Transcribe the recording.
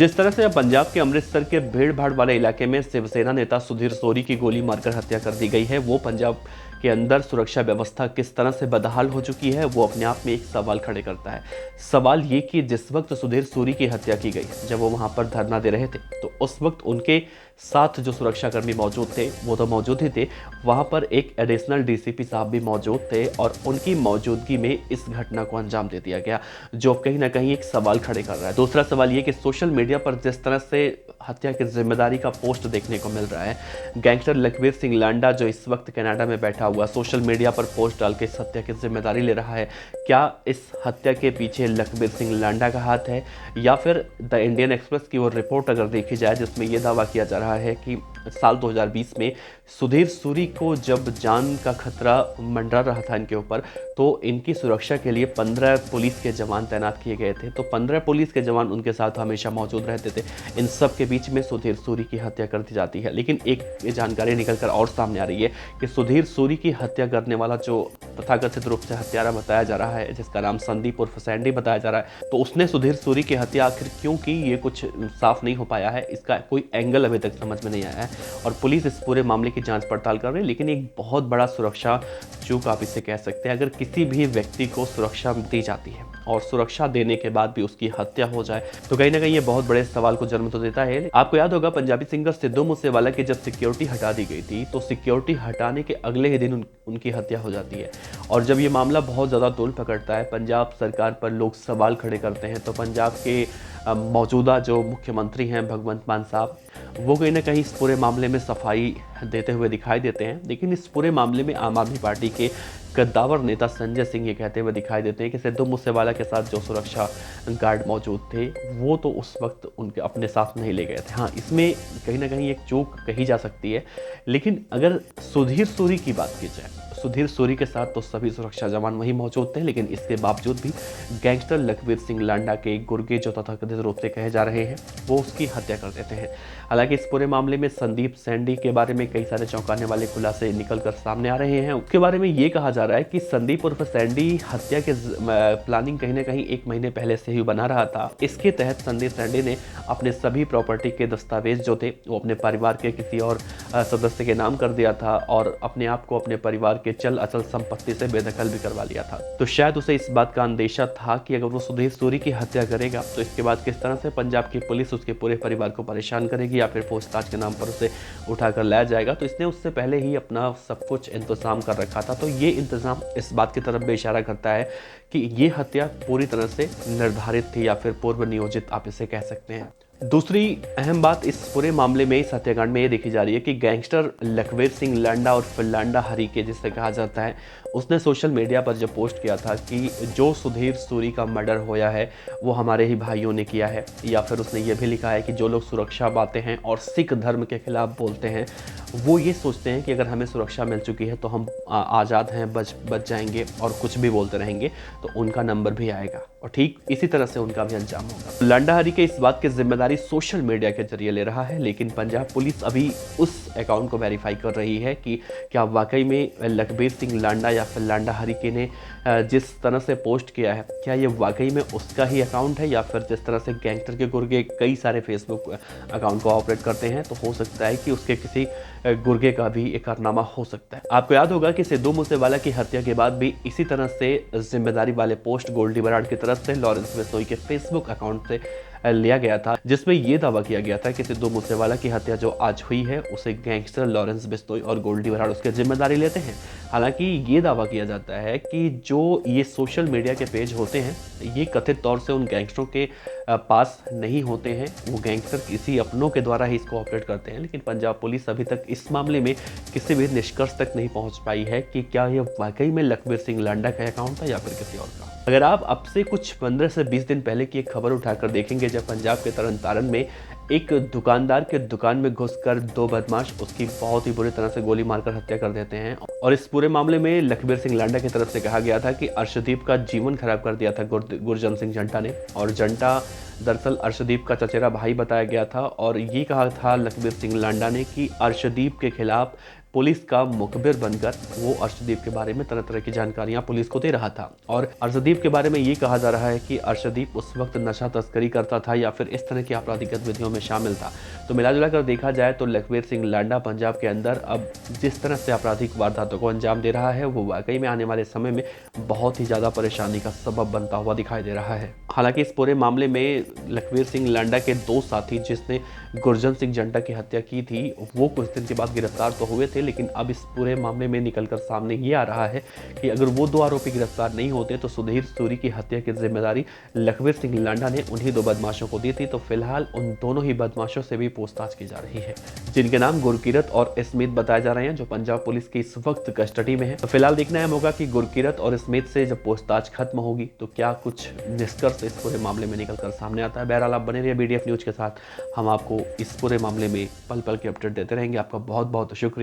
जिस तरह से पंजाब के अमृतसर के भीड़ भाड़ वाले इलाके में शिवसेना नेता सुधीर सोरी की गोली मारकर हत्या कर दी गई है, वो पंजाब के अंदर सुरक्षा व्यवस्था किस तरह से बदहाल हो चुकी है, वो अपने आप में एक सवाल खड़े करता है। सवाल ये कि जिस वक्त सुधीर सोरी की हत्या की गई, जब वो वहां पर धरना दे रहे थे, तो उस वक्त उनके साथ जो सुरक्षाकर्मी मौजूद थे वो तो मौजूद ही थे, वहां पर एक एडिशनल डीसीपी साहब भी मौजूद थे और उनकी मौजूदगी में इस घटना को अंजाम दे दिया गया, जो कहीं ना कहीं एक सवाल खड़े कर रहा है। दूसरा सवाल ये कि सोशल मीडिया पर जिस तरह से हत्या की जिम्मेदारी का पोस्ट देखने को मिल रहा है, गैंगस्टर लखबीर सिंह लांडा जो इस वक्त कनाडा में बैठा हुआ सोशल मीडिया पर पोस्ट डाल के इस हत्या की जिम्मेदारी ले रहा है, क्या इस हत्या के पीछे लखबीर सिंह लांडा का हाथ है, या फिर द इंडियन एक्सप्रेस की वो रिपोर्ट अगर देखी जाए जिसमें यह दावा किया जा रहा है कि साल 2020 में सुधीर सूरी को जब जान का खतरा मंडरा रहा था इनके ऊपर, तो इनकी सुरक्षा के लिए 15 पुलिस के जवान तैनात किए गए थे। तो 15 पुलिस के जवान उनके साथ हमेशा मौजूद रहते थे। इन सब के बीच में सुधीर सूरी की हत्या कर दी जाती है। लेकिन एक जानकारी निकल कर और सामने आ रही है कि सुधीर सूरी की हत्या करने वाला जो तथाकथित रूप से हत्यारा बताया जा रहा है, जिसका नाम संदीप उर्फ सैंडी बताया जा रहा है, तो उसने सुधीर सूरी की हत्या आखिर क्यों की, ये कुछ साफ नहीं हो पाया है। इसका कोई एंगल अभी तक समझ में नहीं आया है और पुलिस इस पूरे मामले की जांच पड़ताल कर रही है। लेकिन एक बहुत बड़ा सुरक्षा चूक आप इसे कह सकते हैं। अगर किसी भी व्यक्ति को सुरक्षा दी जाती है और सुरक्षा देने के बाद भी उसकी हत्या हो जाए, तो कहीं ना कहीं ये बहुत बड़े सवाल को जन्म तो देता है। आपको याद होगा पंजाबी सिंगर सिद्धू मूसेवाला की जब सिक्योरिटी हटा दी गई थी, तो सिक्योरिटी हटाने के अगले ही दिन उनकी हत्या हो जाती है। और जब ये मामला बहुत ज़्यादा तूल पकड़ता है, पंजाब सरकार पर लोग सवाल खड़े करते हैं, तो पंजाब के मौजूदा जो मुख्यमंत्री हैं भगवंत मान साहब, वो कहीं ना कहीं इस पूरे मामले में सफाई देते हुए दिखाई देते हैं। लेकिन इस पूरे मामले में आम आदमी पार्टी के कद्दावर नेता संजय सिंह ये कहते हुए दिखाई देते हैं कि सिद्धू मूसेवाला के साथ जो सुरक्षा गार्ड मौजूद थे वो तो उस वक्त उनके अपने साथ नहीं ले गए थे। हाँ, इसमें कहीं ना कहीं एक चूक कही जा सकती है। लेकिन अगर सुधीर सूरी की बात की जाए, सुधीर सूरी के साथ तो सभी सुरक्षा जवान वहीं मौजूद थे, लेकिन इसके बावजूद भी गैंगस्टर लखबीर सिंह लांडा के गुर्गे जो तथाकथित रूप से कहे जा रहे हैं, वो उसकी हत्या कर देते हैं। हालांकि इस पूरे मामले में संदीप सैंडी के बारे में कई सारे चौंकाने वाले खुलासे निकलकर सामने आ रहे हैं। उसके बारे में ये कहा जा रहा है कि संदीप उर्फ सैंडी हत्या के प्लानिंग कहीं ना कहीं 1 महीने पहले से ही बना रहा था। इसके तहत संदीप सैंडी ने अपने सभी प्रॉपर्टी के दस्तावेज जो थे वो अपने परिवार के किसी और सदस्य के नाम कर दिया था और अपने आप को अपने परिवार के चल अचल संपत्ति से बेदखल भी करवा लिया था। तो शायद उसे इस बात का अंदेशा था कि अगर वो सुधीर सूरी की हत्या करेगा तो इसके बाद किस तरह से पंजाब की पुलिस उसके पूरे परिवार को परेशान करेगी या फिर पूछताछ के नाम पर उसे उठाकर लाया जाएगा। तो इसने उससे पहले ही अपना सब कुछ इंतजाम कर रखा था। तो ये इंतजाम इस बात की तरफ भी इशारा करता है कि ये हत्या पूरी तरह से निर्धारित थी या फिर पूर्व नियोजित आप इसे कह सकते हैं। दूसरी अहम बात इस पूरे मामले में, इस हत्याकांड में ये देखी जा रही है कि गैंगस्टर लखबीर सिंह लांडा और फिर लांडा हरीके जिसे कहा जाता है, उसने सोशल मीडिया पर जब पोस्ट किया था कि जो सुधीर सूरी का मर्डर होया है वो हमारे ही भाइयों ने किया है, या फिर उसने ये भी लिखा है कि जो लोग सुरक्षा पाते हैं और सिख धर्म के खिलाफ बोलते हैं वो ये सोचते हैं कि अगर हमें सुरक्षा मिल चुकी है तो हम आज़ाद हैं, बच जाएंगे और कुछ भी बोलते रहेंगे तो उनका नंबर भी आएगा और ठीक इसी तरह से उनका भी अंजाम होगा। लांडा हरीके इस बात की जिम्मेदारी सोशल मीडिया के जरिए ले रहा है, लेकिन पंजाब पुलिस अभी उस अकाउंट को वेरीफाई कर रही है कि क्या वाकई में लखबीर सिंह लांडा या फिर लांडा हरीके ने जिस तरह से पोस्ट किया है क्या ये वाकई में उसका ही अकाउंट है, या फिर जिस तरह से गैंगस्टर के गुर्गे कई सारे फेसबुक अकाउंट को ऑपरेट करते हैं तो हो सकता है कि उसके किसी गुर्गे का भी एक कारनामा हो सकता है। आपको याद होगा कि सिद्धू मूसेवाला की हत्या के बाद भी इसी तरह से जिम्मेदारी वाले पोस्ट गोल्डी बराड़ की तरफ से लॉरेंस बिश्नोई के फेसबुक अकाउंट से लिया गया था, जिसमें यह दावा किया गया था कि सिद्धू मूसेवाला की हत्या जो आज हुई है उसे गैंगस्टर लॉरेंस बिश्नोई और गोल्डी बराड़ उसकी जिम्मेदारी लेते हैं। हालांकि ये दावा किया जाता है कि जो ये सोशल मीडिया के पेज होते हैं ये कथित तौर से उन गैंगस्टरों के पास नहीं होते हैं, वो गैंगस्टर किसी अपनों के द्वारा ही इसको ऑपरेट करते हैं। लेकिन पंजाब पुलिस अभी तक इस मामले में किसी भी निष्कर्ष तक नहीं पहुंच पाई है कि क्या ये वाकई में लखबीर सिंह लांडा का अकाउंट था या फिर किसी और का। अगर आप अब से कुछ 15 से 20 दिन पहले की एक खबर उठाकर देखेंगे, जब पंजाब के तरन तारण में एक दुकानदार के दुकान में घुसकर 2 बदमाश उसकी बहुत ही बुरी तरह से गोली मारकर हत्या कर देते हैं और इस पूरे मामले में लखबीर सिंह लांडा की तरफ से कहा गया था कि अर्शदीप का जीवन खराब कर दिया था गुरजन सिंह जंटा ने, और जंटा दरअसल अर्शदीप का चचेरा भाई बताया गया था और ये कहा था लखबीर सिंह लांडा ने कि अर्शदीप के खिलाफ पुलिस का मुखबिर बनकर वो अर्शदीप के बारे में तरह तरह की जानकारियां पुलिस को दे रहा था। और अर्शदीप के बारे में ये कहा जा रहा है कि अर्शदीप उस वक्त नशा तस्करी करता था या फिर इस तरह की आपराधिक गतिविधियों में शामिल था। तो मिला जुला कर देखा जाए तो लखवीर सिंह लांडा पंजाब के अंदर अब जिस तरह से आपराधिक वारदातों को अंजाम दे रहा है वो वाकई में आने वाले समय में बहुत ही ज़्यादा परेशानी का सबब बनता हुआ दिखाई दे रहा है। हालांकि इस पूरे मामले में लखवीर सिंह लांडा के 2 साथी जिसने गुरजन सिंह जंटा की हत्या की थी वो कुछ दिन के बाद गिरफ्तार तो हुए थे, लेकिन अब इस पूरे मामले में निकलकर सामने ये आ रहा है कि अगर वो 2 आरोपी गिरफ्तार नहीं होते तो सुधीर सूरी की हत्या की जिम्मेदारी लखवीर सिंह लांडा ने उन्हीं 2 बदमाशों को दी थी। तो फिलहाल उन दोनों ही बदमाशों से भी पूछताछ की जा रही है, जिनके नाम गुरकीरत और स्मिथ बताए जा रहे हैं, जो पंजाब पुलिस की इस वक्त कस्टडी में है। तो फिलहाल देखना है होगा कि गुरकीरत और स्मिथ से जब पूछताछ खत्म होगी तो क्या कुछ निष्कर्ष इस पूरे मामले में निकलकर सामने आता है। बहरहाल आप बने रहिए BDF न्यूज के साथ, हम आपको इस पूरे मामले में पल पल के अपडेट देते रहेंगे। आपका बहुत बहुत शुक्रिया।